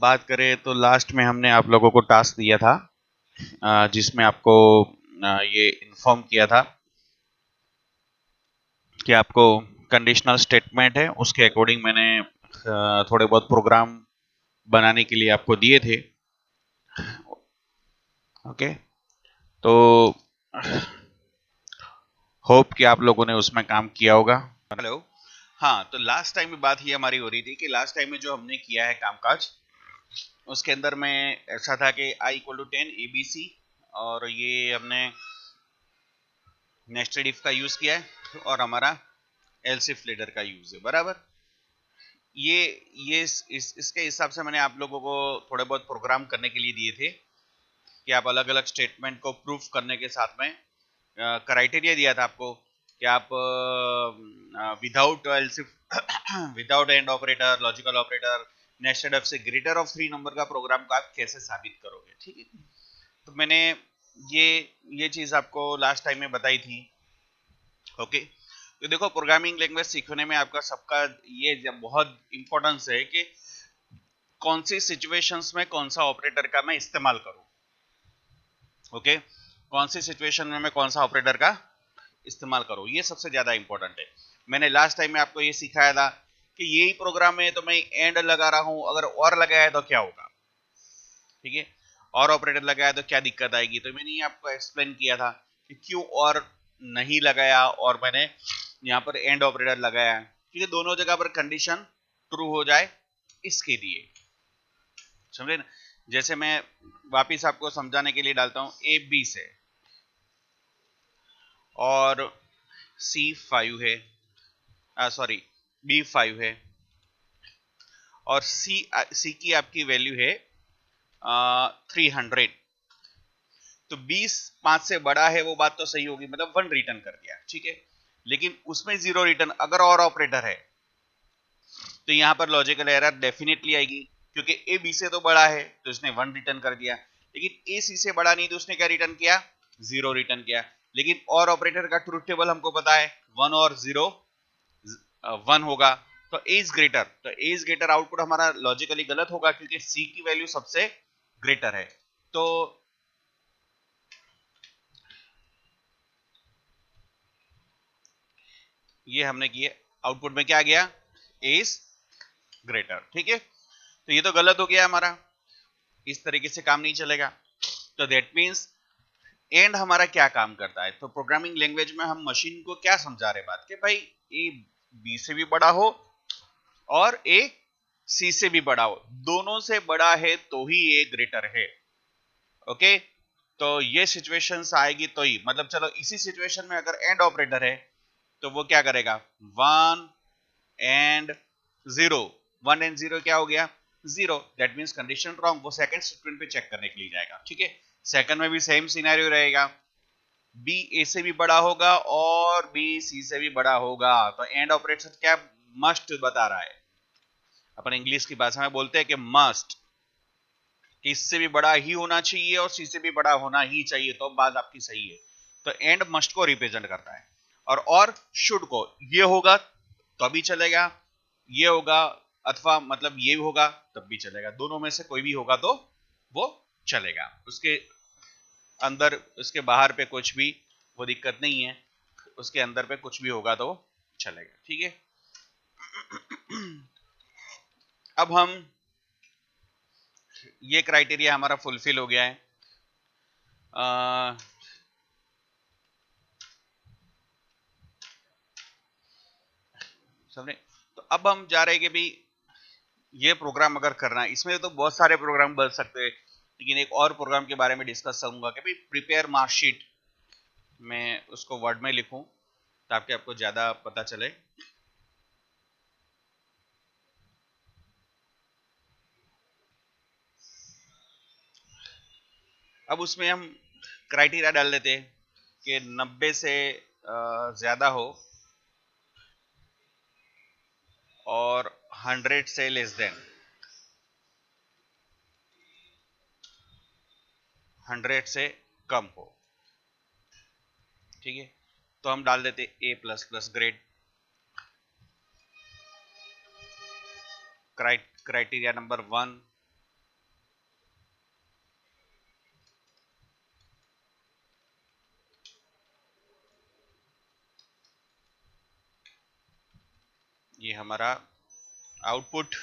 बात करें तो लास्ट में हमने आप लोगों को टास्क दिया था, जिसमें आपको ये इन्फॉर्म किया था कि आपको कंडीशनल स्टेटमेंट है उसके अकॉर्डिंग मैंने थोड़े बहुत प्रोग्राम बनाने के लिए आपको दिए थे। ओके, तो होप कि आप लोगों ने उसमें काम किया होगा। हेलो, हाँ, तो लास्ट टाइम में बात ये हमारी हो रही थी कि लास्ट टाइम में जो हमने किया है कामकाज, उसके अंदर में ऐसा था कि i इक्वल टू 10 ABC, और ये हमने नेस्टेड इफ का यूज किया है और हमारा एल्स इफ लेटर का यूज है, बराबर। ये इसके हिसाब से मैंने आप लोगों को थोड़े बहुत प्रोग्राम करने के लिए दिए थे कि आप अलग अलग स्टेटमेंट को प्रूफ करने के साथ में क्राइटेरिया दिया था आपको कि आप without else if without and operator, logical operator, nested if से ग्रेटर ऑफ 3 नंबर का प्रोग्राम को आप कैसे साबित करोगे, ठीक है। तो मैंने ये ये चीज आपको लास्ट टाइम में बताई थी। ओके, तो देखो, प्रोग्रामिंग लैंग्वेज सीखने में आपका सबका ये बहुत इंपॉर्टेंस है कि कौन सी सिचुएशंस में कौन सा ऑपरेटर का मैं इस्तेमाल करूं। ओके, कौन सी सिचुएशन में मैं कौन सा ऑपरेटर का इस्तेमाल करूं, ये सबसे ज्यादा इंपॉर्टेंट है। मैंने लास्ट टाइम में आपको ये सिखाया था कि यही प्रोग्राम है तो मैं एंड लगा रहा हूं, अगर और लगाया है तो क्या होगा, ठीक है। और ऑपरेटर लगाया तो क्या दिक्कत आएगी, तो मैंने ये आपको एक्सप्लेन किया था कि क्यों और नहीं लगाया और मैंने यहाँ पर एंड ऑपरेटर लगाया है, क्योंकि दोनों जगह पर कंडीशन ट्रू हो जाए इसके लिए, समझे ना। जैसे मैं वापिस आपको समझाने के लिए डालता हूं, ए बी से और C5 है, सॉरी B5 है, और सी की आपकी वैल्यू है 300। तो 20 5 से बड़ा है, वो बात तो सही होगी, मतलब 1 रिटर्न कर दिया, ठीक है। लेकिन उसमें 0 रिटर्न अगर और ऑपरेटर है तो यहां पर लॉजिकल एरर डेफिनेटली आएगी, क्योंकि ए बी से तो बड़ा है तो इसने 1 रिटर्न कर दिया, लेकिन ए सी से बड़ा नहीं तो उसने क्या रिटर्न किया, 0 रिटर्न किया। लेकिन और ऑपरेटर का ट्रूथ टेबल हमको पता है 1 और 0 1 होगा, तो ए इज ग्रेटर, तो ए इज ग्रेटर आउटपुट हमारा लॉजिकली गलत होगा क्योंकि सी की वैल्यू सबसे ग्रेटर है। तो ये हमने किए, आउटपुट में क्या आ गया, ए इज ग्रेटर, ठीक है। तो ये तो गलत हो गया हमारा, इस तरीके से काम नहीं चलेगा। तो दैट मीन्स एंड हमारा क्या काम करता है, तो प्रोग्रामिंग लैंग्वेज में हम मशीन को क्या समझा रहे बात कि भाई ए बी से भी बड़ा हो और ए सी से भी बड़ा हो, दोनों से बड़ा है तो ही ए ग्रेटर है। ओके, तो ये सिचुएशंस आएगी तो ही, मतलब चलो इसी सिचुएशन में अगर एंड ऑपरेटर है तो वो क्या करेगा, 1 एंड 0, 1 एंड 0 क्या हो गया, 0, दैट मींस कंडीशन रॉन्ग, वो सेकंड स्टेटमेंट पे चेक करने के लिए जाएगा, ठीक है। सेकंड में भी सेम सिनेरियो रहेगा, बी ए से भी बड़ा होगा और बी सी से भी बड़ा होगा, तो एंड ऑपरेटर क्या मस्ट बता रहा है, अपन इंग्लिश की भाषा में बोलते हैं कि मस्ट, कि इससे भी बड़ा ही होना चाहिए और सी से भी बड़ा होना ही चाहिए, तो बात आपकी सही है। तो एंड मस्ट को रिप्रेजेंट करता है, और शुड को, ये होगा तो भी चलेगा, ये होगा अथवा मतलब ये होगा तब भी चलेगा, दोनों में से कोई भी होगा तो वो चलेगा, उसके अंदर उसके बाहर पे कुछ भी वो दिक्कत नहीं है, उसके अंदर पे कुछ भी होगा तो चलेगा, ठीक है। अब हम, ये क्राइटेरिया हमारा फुलफिल हो गया है। समझे, तो अब हम जा रहे हैं कि भाई ये प्रोग्राम अगर करना है, इसमें तो बहुत सारे प्रोग्राम बन सकते हैं, लेकिन एक और प्रोग्राम के बारे में डिस्कस करूंगा कि भाई प्रिपेयर मार्कशीट, मैं उसको वर्ड में लिखूं ताकि आपको ज्यादा पता चले। अब उसमें हम क्राइटेरिया डाल देते हैं कि 90 से ज्यादा हो और 100 से लेस देन 100 से कम हो, ठीक है। तो हम डाल देते A plus plus grade. Criteria number 1, ये हमारा आउटपुट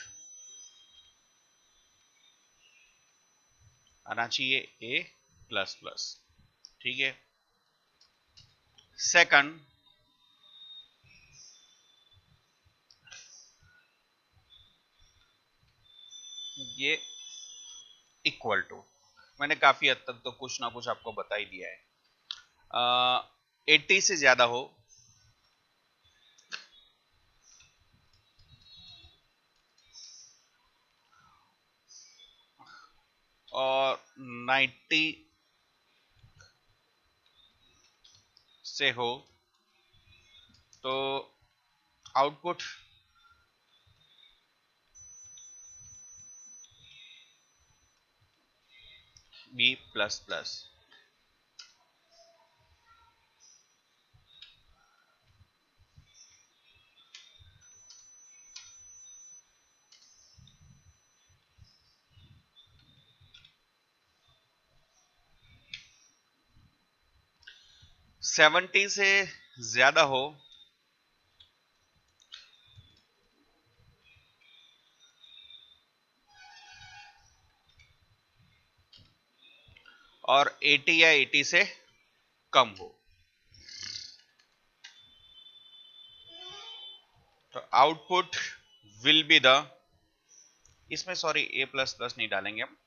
आना चाहिए A प्लस प्लस, ठीक है। सेकंड, ये इक्वल टू, मैंने काफी हद तक तो कुछ ना कुछ आपको बता ही दिया है। 80 से ज्यादा हो और 90 से हो तो आउटपुट B प्लस प्लस। 70 से ज्यादा हो और 80 या 80 से कम हो तो आउटपुट विल बी द, इसमें सॉरी A प्लस प्लस नहीं डालेंगे हम,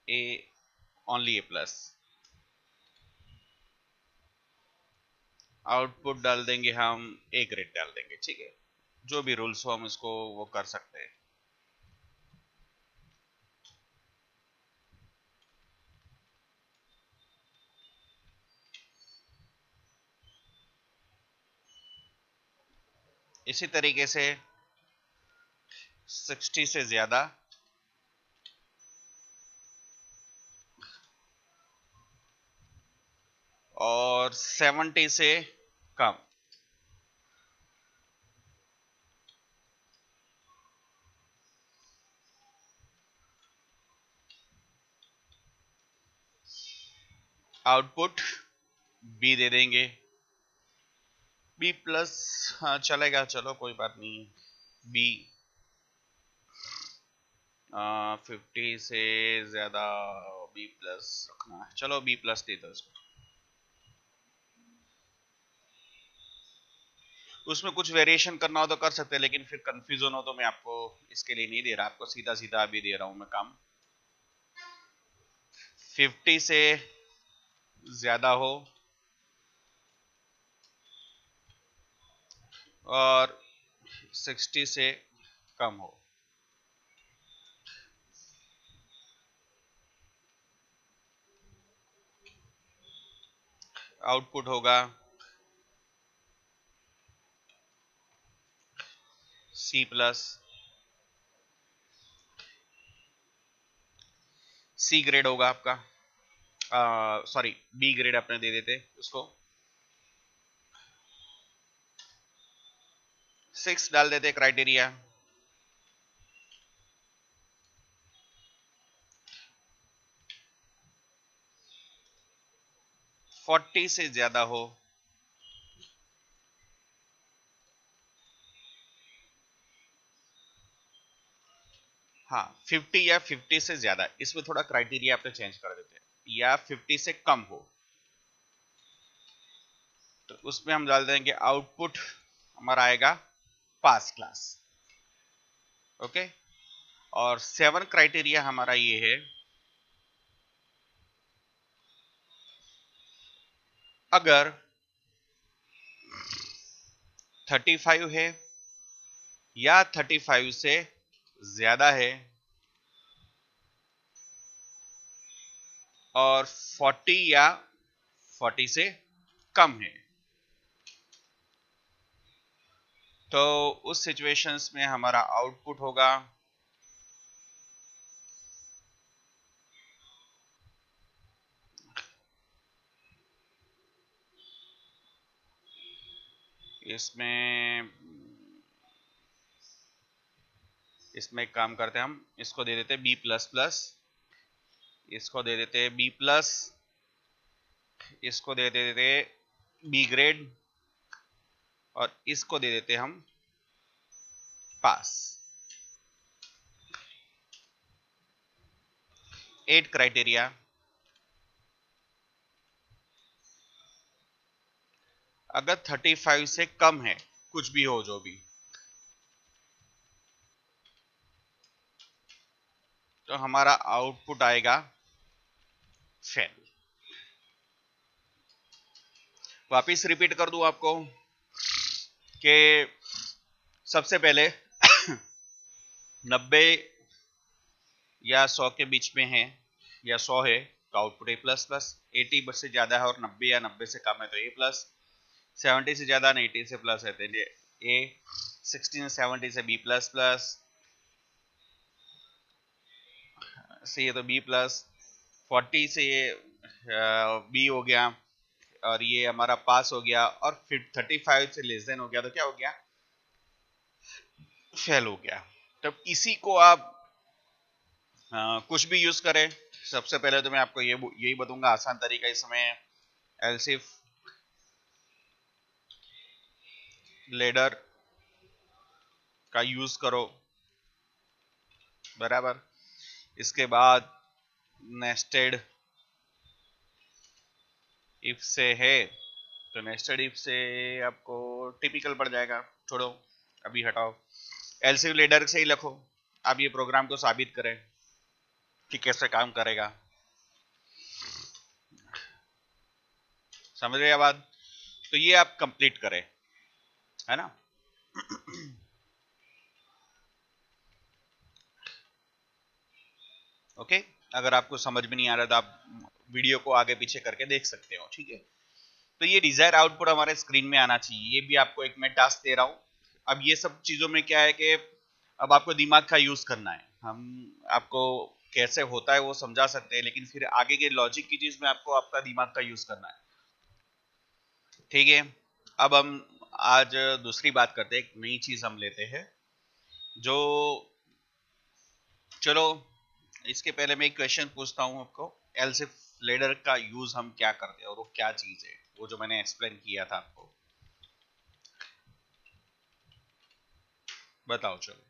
A only A plus, output डाल देंगे हम A ग्रेड डाल देंगे, ठीक है। जो भी रूल्स हो हम इसको वो कर सकते हैं। इसी तरीके से 60 से ज्यादा और 70 से कम, आउटपुट B दे देंगे, B प्लस, हाँ चलेगा, चलो कोई बात नहीं। B 50 से ज्यादा B प्लस रखना है, चलो B प्लस दे दो इसको। उसमें कुछ वेरिएशन करना हो तो कर सकते हैं, लेकिन फिर कंफ्यूजन हो तो मैं आपको इसके लिए नहीं दे रहा, आपको सीधा सीधा अभी दे रहा हूं मैं काम। 50 से ज्यादा हो और 60 से कम हो, आउटपुट होगा C प्लस, C ग्रेड होगा आपका, सॉरी B ग्रेड अपने दे देते उसको, 6 डाल देते क्राइटेरिया। 40 से ज्यादा हो हाँ 50 या 50 से ज्यादा, इसमें थोड़ा क्राइटेरिया आपने चेंज कर देते हैं, या 50 से कम हो तो उसमें हम डाल देंगे आउटपुट हमारा आएगा पास क्लास, ओके। और 7 क्राइटेरिया हमारा ये है, अगर 35 है या 35 से ज्यादा है और 40 या 40 से कम है तो उस सिचुएशंस में हमारा आउटपुट होगा इसमें इसमें एक काम करते हैं, हम इसको दे देते B प्लस प्लस, इसको दे देते B प्लस, इसको दे देते B ग्रेड और इसको दे देते हम पास। 8 क्राइटेरिया, अगर 35 से कम है, कुछ भी हो जो भी, तो हमारा आउटपुट आएगा फेल। वापिस रिपीट कर दूं आपको कि सबसे पहले 90 या 100 के बीच में है या 100 है तो आउटपुट ए प्लस प्लस, 80 से ज्यादा है और 90 या 90 से कम है तो ए प्लस, 70 से ज्यादा 80 से प्लस है तो ए, 60 से 70 से बी प्लस प्लस, से ये तो बी प्लस, 40 से ये बी हो गया और ये हमारा पास हो गया, और फिर 35 से लेस देन हो गया तो क्या हो गया, फेल हो गया। तब इसी को आप कुछ भी यूज करें। सबसे पहले तो मैं आपको यही बताऊंगा आसान तरीका, इसमें एलसिफ लेडर का यूज करो, बराबर। इसके बाद नेस्टेड इफ से है तो नेस्टेड इफ से आपको टिपिकल पड़ जाएगा, छोड़ो अभी हटाओ, एलसिफ लेडर से ही लिखो। आप ये प्रोग्राम को साबित करें कि कैसे काम करेगा, समझ रहे बात। तो ये आप कंप्लीट करें, है ना। ओके, अगर आपको समझ में नहीं आ रहा तो आप वीडियो को आगे पीछे करके देख सकते हो, ठीक है। तो ये डिजायर आउटपुट हमारे स्क्रीन में आना चाहिए, ये भी आपको एक मैं टास्क दे रहा हूं। अब ये सब चीजों में क्या है कि अब आपको दिमाग का यूज करना है। हम आपको कैसे होता है वो समझा सकते हैं, लेकिन फिर आगे के लॉजिक की चीज में आपको आपका दिमाग का यूज करना है, ठीक है। अब हम आज दूसरी बात करते हैं, एक नई चीज हम लेते हैं जो, चलो इसके पहले मैं एक क्वेश्चन पूछता हूं आपको, एलसिफ लेडर का यूज हम क्या करते हैं और वो क्या चीज है, वो जो मैंने एक्सप्लेन किया था आपको, बताओ चलो।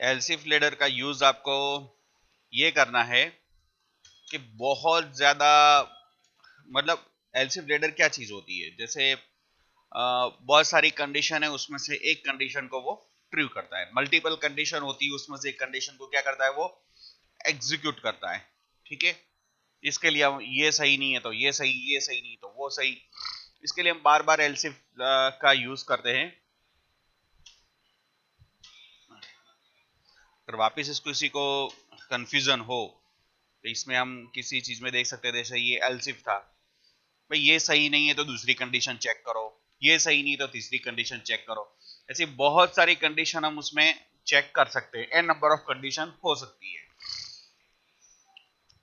एलसिफ लेडर का यूज आपको ये करना है कि बहुत ज्यादा, मतलब एलसिफ लेडर क्या चीज होती है, जैसे बहुत सारी कंडीशन है, उसमें से एक कंडीशन को वो ट्रू करता है। मल्टीपल कंडीशन होती है, उसमें से एक कंडीशन को क्या करता है, वो एग्जीक्यूट करता है, ठीक है। इसके लिए हम ये सही नहीं है तो ये सही, ये सही नहीं तो वो सही, इसके लिए हम बार बार एलसिफ का यूज करते हैं। अगर वापिस इसको किसी को कंफ्यूजन हो तो इसमें हम किसी चीज में देख सकते हैं, जैसे ये एलसिफ था, भाई ये सही नहीं है तो दूसरी कंडीशन चेक करो, ये सही नहीं तो तीसरी कंडीशन चेक करो। ऐसी बहुत सारी कंडीशन हम उसमें चेक कर सकते हैं, एन नंबर ऑफ कंडीशन हो सकती है।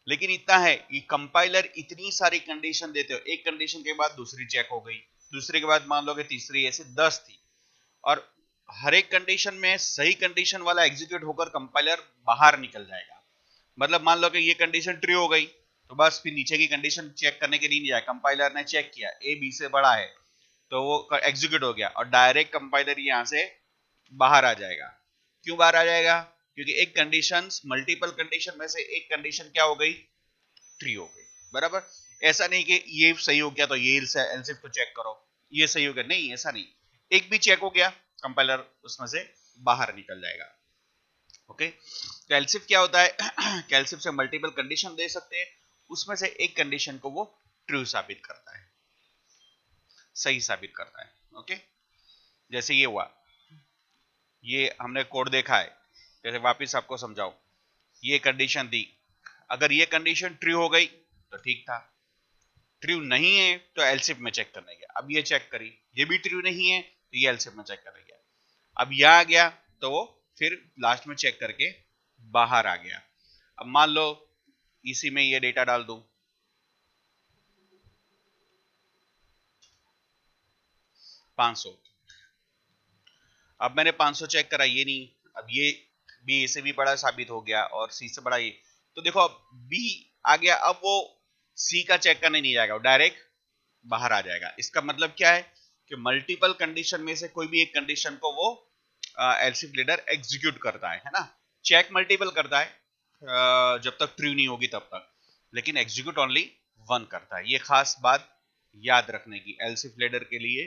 लेकिन इतना है कि कंपाइलर इतनी सारी कंडीशन देते हो, एक कंडीशन के बाद दूसरी चेक हो गई, दूसरे के बाद मान लो कि तीसरी, ऐसे 10 थी, और हर एक कंडीशन में सही कंडीशन वाला एग्जीक्यूट होकर कंपाइलर बाहर निकल जाएगा। मतलब मान लो कि ये कंडीशन ट्रू हो गई तो बस फिर नीचे की कंडीशन चेक करने के लिए नहीं जाए, कंपाइलर ने चेक किया ए बी से बड़ा है तो वो एग्जीक्यूट हो गया, और डायरेक्ट कंपाइलर यहां से बाहर आ जाएगा। क्यों बाहर आ जाएगा, क्योंकि एक कंडीशन, मल्टीपल कंडीशन में से एक कंडीशन क्या हो गई, ट्रू हो गई, बराबर। ऐसा नहीं कि ये सही हो गया तो ये एलसिफ को चेक करो, ये सही हो गया, नहीं ऐसा नहीं, एक भी चेक हो गया कंपाइलर उसमें से बाहर निकल जाएगा। ओके, कैलसिफ क्या होता है, कैलसिफ से मल्टीपल कंडीशन दे सकते हैं, उसमें से एक कंडीशन को वो ट्रू साबित करता है, सही साबित करता है। ओके, जैसे ये हुआ, ये हमने कोड देखा है, जैसे वापस आपको समझाओ, ये कंडीशन दी, अगर ये कंडीशन ट्रू हो गई तो ठीक था, ट्रू नहीं है तो एलसिफ में चेक करने गया, अब ये चेक करी, ये भी ट्रू नहीं है तो ये एलसिफ में चेक करने गया, अब यह आ गया तो वो फिर लास्ट में चेक करके बाहर आ गया। अब मान लो इसी में ये डेटा डाल दूं, 500, अब मैंने 500 चेक करा, ये नहीं, अब ये बी ए से भी बड़ा साबित हो गया और सी से बड़ा ये, तो देखो अब बी आ गया, अब वो सी का चेक करने नहीं जाएगा, डायरेक्ट बाहर आ जाएगा। इसका मतलब क्या है कि मल्टीपल कंडीशन में से कोई भी एक कंडीशन को वो एल्स इफ लीडर एग्जीक्यूट करता है ना। चेक मल्टीपल करता है जब तक ट्रू नहीं होगी तब तक, लेकिन एग्जीक्यूट ओनली वन करता है। ये खास बात याद रखने की एल्स इफ लीडर के लिए,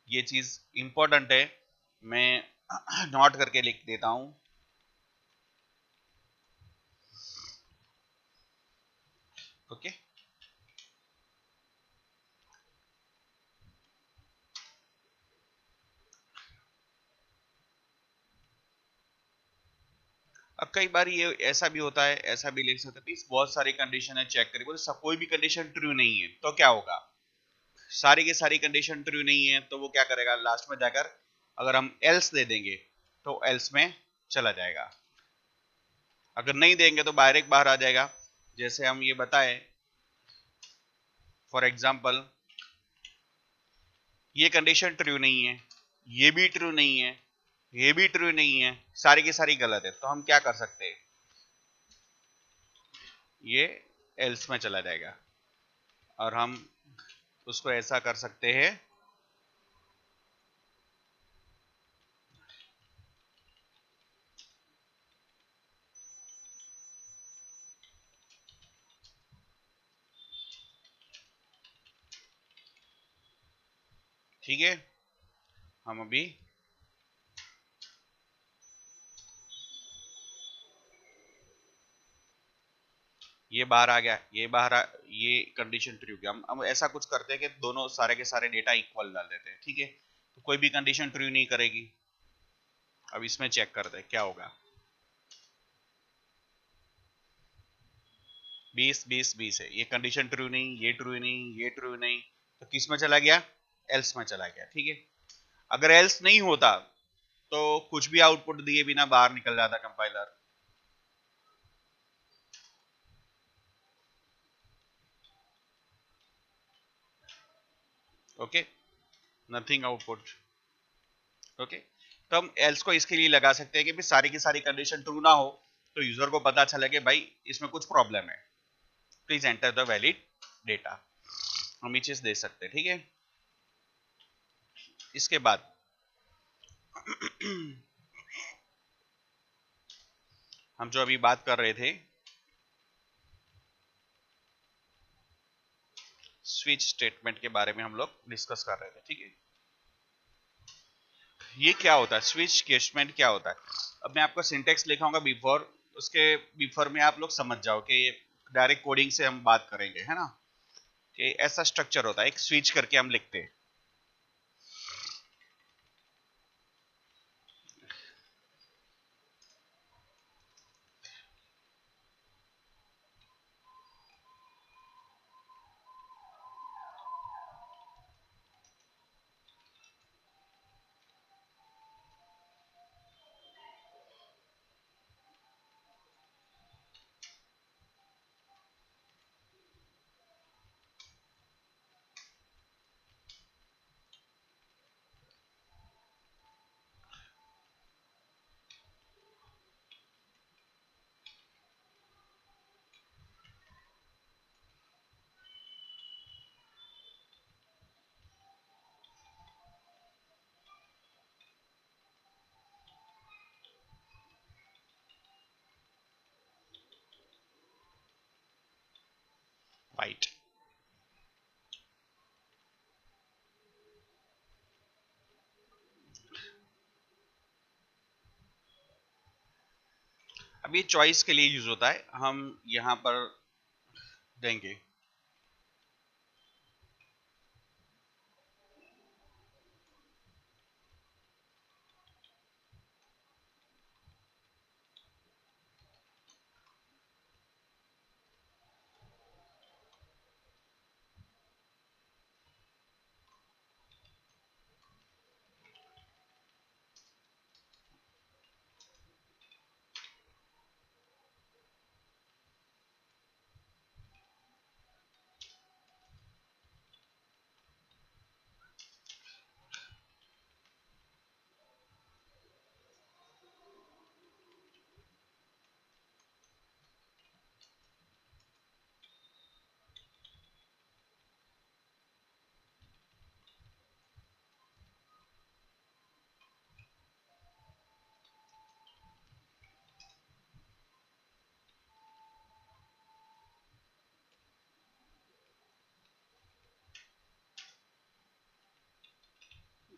ये चीज इंपॉर्टेंट है। मैं नोट करके लिख देता हूं। ओके अब कई बार ये ऐसा भी होता है, ऐसा भी लिख सकते हैं, बहुत सारी कंडीशन है चेक करिए, बोले कोई भी कंडीशन ट्रू नहीं है तो क्या होगा, सारी की सारी कंडीशन ट्रू नहीं है तो वो क्या करेगा लास्ट में जाकर, अगर हम एल्स दे देंगे तो एल्स में चला जाएगा, अगर नहीं देंगे तो डायरेक्ट बाहर आ जाएगा। जैसे हम ये बताएं फॉर एग्जांपल, ये कंडीशन ट्रू नहीं है, ये भी ट्रू नहीं है, ये भी ट्रू नहीं है, सारी की सारी गलत है, तो हम क्या कर सकते हैं, ये एल्स में चला जाएगा। और हम उसको ऐसा कर सकते हैं, ठीक है। हम अभी ये बाहर आ गया, ये बाहर ये कंडीशन ट्रू गया। हम ऐसा कुछ करते हैं कि दोनों सारे के सारे डेटा इक्वल डाल देते हैं, ठीक है, तो कोई भी कंडीशन ट्रू नहीं करेगी। अब इसमें चेक करते हैं क्या होगा, 20 20 20 है, ये कंडीशन ट्रू नहीं, ये ट्रू नहीं, ये ट्रू नहीं, तो किस में चला गया, एल्स में चला गया, ठीक है। अगर एल्स नहीं होता तो कुछ भी आउटपुट दिए बिना बाहर निकल जाता compiler. Okay, nothing output. Okay, तो हम एल्स को इसके लिए लगा सकते हैं कि भी सारी की सारी कंडीशन ट्रू ना हो, तो यूजर को पता चले कि भाई इसमें कुछ प्रॉब्लम है, please enter the valid data. हम ये चीज दे सकते हैं, ठीक है। इसके बाद हम जो अभी बात कर रहे थे स्विच स्टेटमेंट के बारे में हम लोग डिस्कस कर रहे थे, ठीक है। ये क्या होता है, स्विच स्टेटमेंट क्या होता है, अब मैं आपको सिंटेक्स लिखाऊंगा बिफोर, उसके बिफोर में आप लोग समझ जाओ कि डायरेक्ट कोडिंग से हम बात करेंगे, है ना। कि ऐसा स्ट्रक्चर होता है, एक स्विच करके हम लिखते हैं। राइट, अब ये चॉइस के लिए यूज होता है, हम यहां पर देंगे।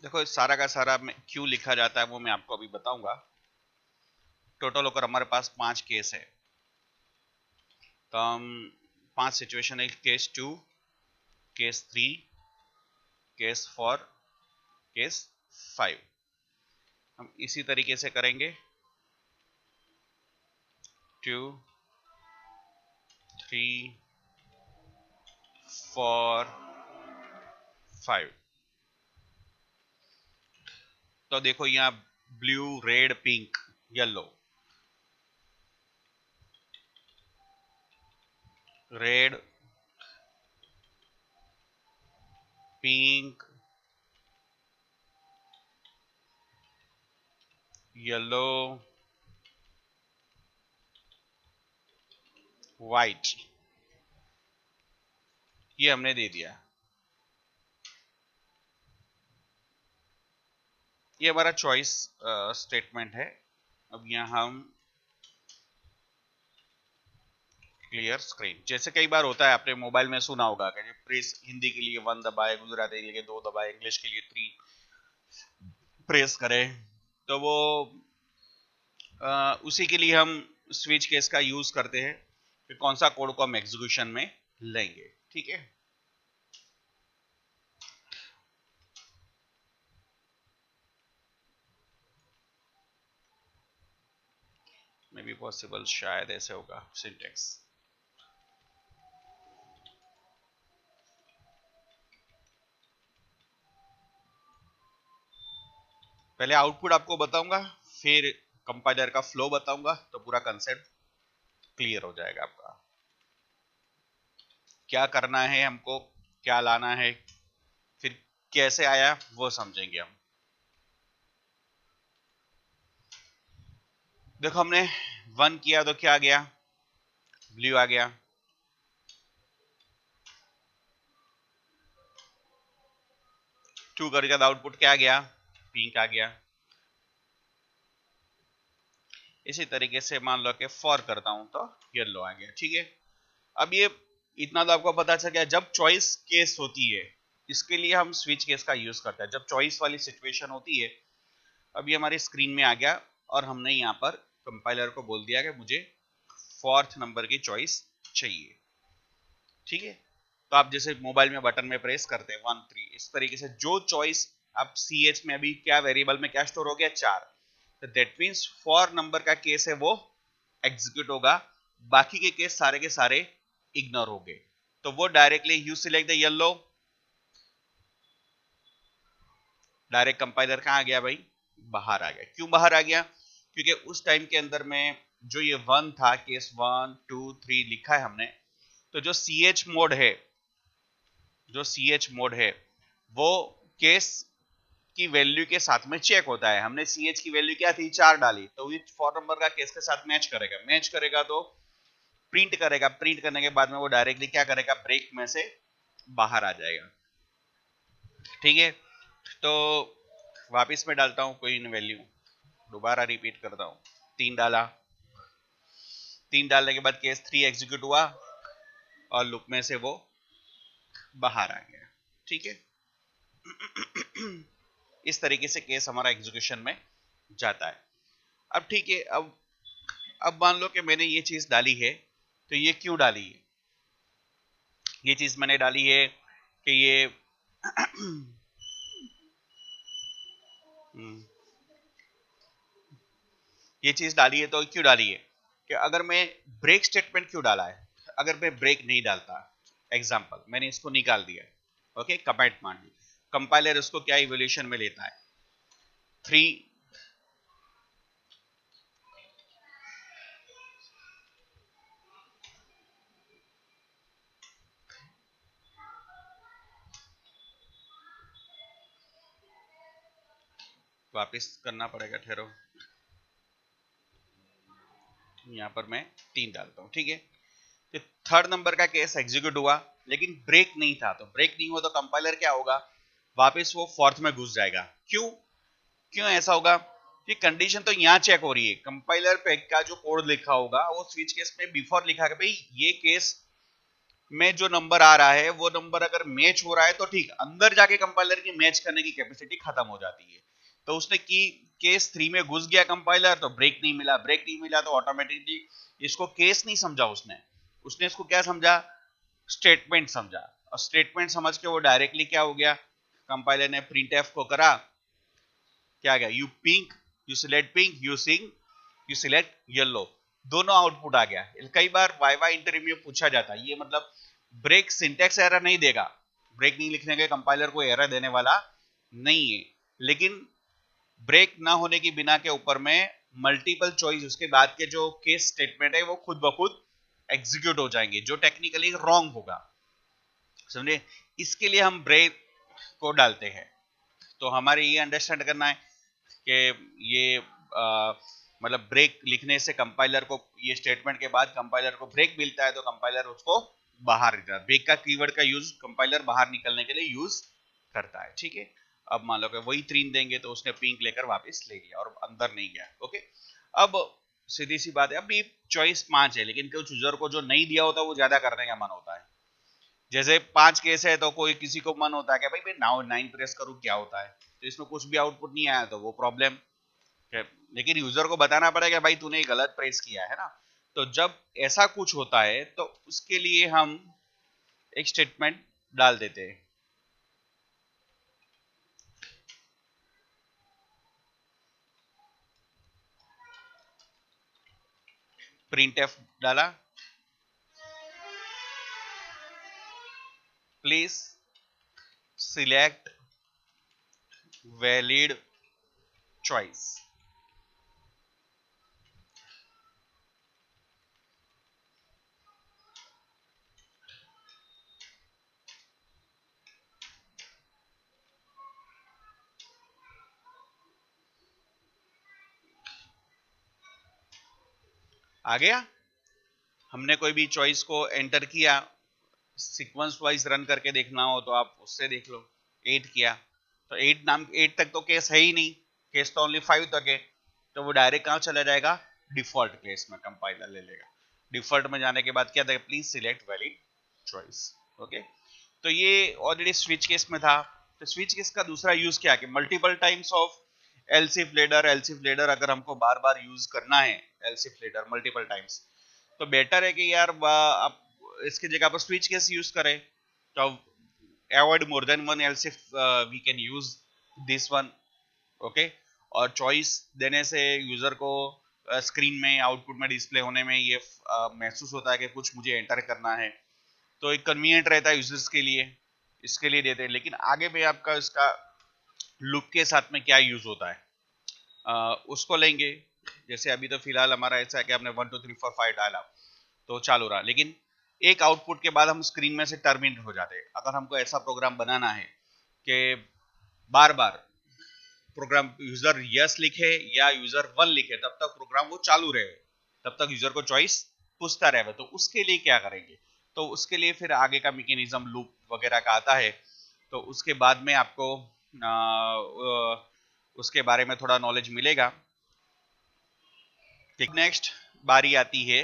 देखो सारा का सारा क्यों लिखा जाता है वो मैं आपको अभी बताऊंगा। टोटल होकर हमारे पास 5 केस है, तो हम 5 सिचुएशन है, केस 2, केस 3, केस 4, केस 5। हम इसी तरीके से करेंगे, 2, 3, 4, 5। तो देखो यहाँ blue, red, pink, yellow, red, pink, yellow, white, ये हमने दे दिया। ये हमारा चॉइस स्टेटमेंट है। अब यहाँ हम क्लियर स्क्रीन, जैसे कई बार होता है आपने मोबाइल में सुना होगा कि प्रेस हिंदी के लिए 1 दबाए, गुजराती के लिए 2 दबाए, इंग्लिश के लिए 3 प्रेस करें, तो वो उसी के लिए हम स्विच केस का यूज करते हैं कि कौन सा कोड को हम एग्जीक्यूशन में लेंगे। ठीक है, मे बी पॉसिबल, शायद ऐसे होगा सिंटेक्स। पहले आउटपुट आपको बताऊंगा, फिर कंपाइलर का फ्लो बताऊंगा, तो पूरा कंसेप्ट क्लियर हो जाएगा आपका। क्या करना है हमको, क्या लाना है, फिर कैसे आया वो समझेंगे हम। देखो हमने 1 किया तो क्या आ गया, ब्लू आ गया। 2 करके आउटपुट क्या आ गया, पिंक आ गया। इसी तरीके से मान लो कि 4 करता हूं तो येलो आ गया। ठीक है, अब ये इतना तो आपको पता चल गया। जब चॉइस केस होती है, इसके लिए हम स्विच केस का यूज करते हैं। जब चॉइस वाली सिचुएशन होती है, अब ये हमारी स्क्रीन में आ गया और हमने यहाँ पर कंपाइलर को बोल दिया कि मुझे 4th नंबर की चॉइस चाहिए। ठीक है, तो आप जैसे मोबाइल में बटन में प्रेस करते हैं 1, 3, इस तरीके से जो चॉइस आप CH में अभी क्या वेरिएबल में क्या स्टोर हो गया, 4, तो दैट मीन्स 4 नंबर का केस है वो एग्जीक्यूट होगा, बाकी के केस सारे के सारे इग्नोर हो गए। तो वो directly you select the yellow, direct compiler कहां आ गया भाई, बाहर आ गया। क्यों बाहर आ गया, क्योंकि उस टाइम के अंदर में जो ये 1 था, केस 1, 2, 3 लिखा है हमने, तो जो CH मोड है, जो CH मोड है वो केस की वैल्यू के साथ में चेक होता है। हमने CH की वैल्यू क्या थी, 4 डाली, तो ये 4 नंबर का केस के साथ मैच करेगा। मैच करेगा तो प्रिंट करेगा, प्रिंट करने के बाद में वो डायरेक्टली क्या करेगा, ब्रेक में से बाहर आ जाएगा। ठीक है, तो वापिस में डालता हूं कोई वैल्यू, दोबारा रिपीट करता हूं। 3 डाला, 3 डालने के बाद केस 3 एग्जीक्यूट हुआ और लूप में से वो बाहर आ गया। ठीक है, इस तरीके से केस हमारा एग्जीक्यूशन में जाता है। अब ठीक है, अब मान लो कि मैंने ये चीज डाली है, तो ये क्यों डाली है, ये चीज मैंने डाली है कि ये ये चीज डाली है तो क्यों डाली है, कि अगर मैं ब्रेक स्टेटमेंट क्यों डाला है, अगर मैं ब्रेक नहीं डालता, एग्जांपल मैंने इसको निकाल दिया, ओके, कमेंट मान ली, कंपाइलर इसको क्या इवोल्यूशन में लेता है, 3, वापस करना पड़ेगा, ठहरो, यहां पर मैं 3 डालता हूं। ठीक है, तो 3rd नंबर का केस एग्जीक्यूट हुआ, लेकिन ब्रेक नहीं था, तो ब्रेक नहीं हुआ तो कंपाइलर क्या होगा, वापस वो 4th में घुस जाएगा। क्यों, क्यों ऐसा होगा, ये कंडीशन तो यहाँ चेक हो रही है, कंपाइलर पे का जो कोड लिखा होगा वो स्विच केस में बिफोर लिखा है भाई ये केस में जो नंबर आ रहा है वो नंबर अगर मैच हो रहा है तो ठीक, अंदर जाके कंपाइलर की मैच करने की कैपेसिटी खत्म हो जाती है। तो उसने की केस 3 में घुस गया कंपाइलर, तो ब्रेक नहीं मिला, ब्रेक नहीं मिला तो ऑटोमेटिकली इसको केस नहीं समझा उसने, उसने इसको क्या समझा, स्टेटमेंट समझा, और स्टेटमेंट समझ के वो डायरेक्टली क्या हो गया, कंपाइलर ने प्रिंट एफ को करा, क्या गया, you pink, you select pink, you sing, you select yellow, दोनों आउटपुट आ गया। कई बार वाइवा इंटरव्यू में पूछा जाता है, ये मतलब ब्रेक सिंटेक्स एरर नहीं देगा, ब्रेक नहीं लिखने के कंपाइलर को एरर देने वाला नहीं है, लेकिन ब्रेक ना होने की बिना के ऊपर में मल्टीपल चॉइस उसके बाद के जो केस स्टेटमेंट है वो खुद ब खुद एग्जीक्यूट हो जाएंगे, जो टेक्निकली रॉन्ग होगा, समझे। इसके लिए हम ब्रेक को डालते हैं। तो हमारे ये अंडरस्टैंड करना है कि ये मतलब ब्रेक लिखने से कंपाइलर को, ये स्टेटमेंट के बाद कंपाइलर को ब्रेक मिलता है तो कंपाइलर उसको बाहर निकलता है, ब्रेक का कीवर्ड का यूज कंपाइलर बाहर निकलने के लिए यूज करता है, ठीक है। अब मान लो कि वही 3 देंगे तो उसने पिंक लेकर वापस ले लिया और अंदर नहीं गया, ओके। अब सीधी सी बात है, अभी चॉइस 5 है, लेकिन कुछ यूजर को जो नहीं दिया होता वो ज्यादा करने का मन होता है। जैसे 5 केस है तो कोई किसी को मन होता है कि भाई भाई नाउ 9 प्रेस करूं क्या होता है, तो इसमें कुछ भी आउटपुट नहीं आया तो वो प्रॉब्लम, लेकिन यूजर को बताना पड़ेगा भाई तूने गलत प्रेस किया है ना। तो जब ऐसा कुछ होता है तो उसके लिए हम एक स्टेटमेंट डाल देते हैं, प्रिंट एफ डाला, प्लीज सिलेक्ट वैलिड चॉइस। आ गया, हमने कोई भी चॉइस को एंटर किया, सीक्वेंस वाइज रन करके देखना हो तो आप उससे देख लो। 8 किया तो 8 तक तो केस है ही नहीं, केस तो ओनली 5 तक है, तो वो डायरेक्ट कहां चला जाएगा, डिफॉल्ट केस में कंपाइलर ले लेगा। डिफॉल्ट में जाने के बाद क्या था, please select valid choice, okay. तो ये ऑलरेडी स्विच केस में था। तो स्विच केस का दूसरा यूज क्या है कि multiple times of else if ladder, else if ladder अगर हमको बार बार यूज करना है, एलसिफ लेडर मल्टीपल टाइम्स, तो बेटर है कि यार आप इसकी जगह पर स्विच केस यूज करें, तो avoid more than one else if we can use this one, okay. और चॉइस देने से यूजर को स्क्रीन में आउटपुट में डिस्प्ले होने में ये महसूस होता है कि कुछ मुझे एंटर करना है, तो एक कन्वीनियंट रहता है यूजर्स के लिए, इसके लिए देते हैं। लेकिन आगे में आपका इसका लूप के साथ में क्या यूज होता है उसको लेंगे। जैसे अभी तो फिलहाल हमारा ऐसा है कि हमने 1 2 3 4 5 डाला तो चालू रहा, लेकिन एक आउटपुट के बाद हम स्क्रीन में से टर्मिनेट हो जाते हैं। अगर हमको ऐसा प्रोग्राम बनाना है कि बार बार प्रोग्राम यूजर यस लिखे या यूजर 1 लिखे तब तक प्रोग्राम वो चालू रहे, तब तक यूजर को चॉइस पूछता रहे, तो उसके लिए क्या करेंगे, तो उसके लिए फिर आगे का मैकेनिज्म लूप वगैरह का आता है, तो उसके बाद में आपको उसके बारे में थोड़ा नॉलेज मिलेगा। नेक्स्ट बारी आती है,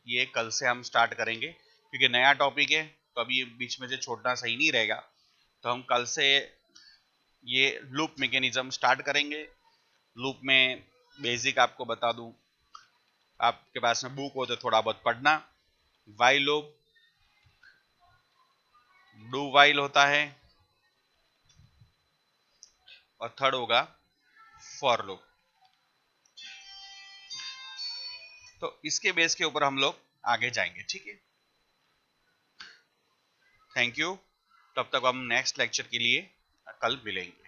ये कल से हम स्टार्ट करेंगे क्योंकि नया टॉपिक है, तो अभी बीच में से छोड़ना सही नहीं रहेगा। तो हम कल से ये लूप मैकेनिज्म स्टार्ट करेंगे। लूप में बेसिक आपको बता दूं, आपके पास में बुक हो तो थोड़ा बहुत पढ़ना। वाइल लूप, डू वाइल होता है, और थर्ड होगा फॉर लूप। तो इसके बेस के ऊपर हम लोग आगे जाएंगे, ठीक है। Thank you. तब तक हम नेक्स्ट लेक्चर के लिए कल मिलेंगे।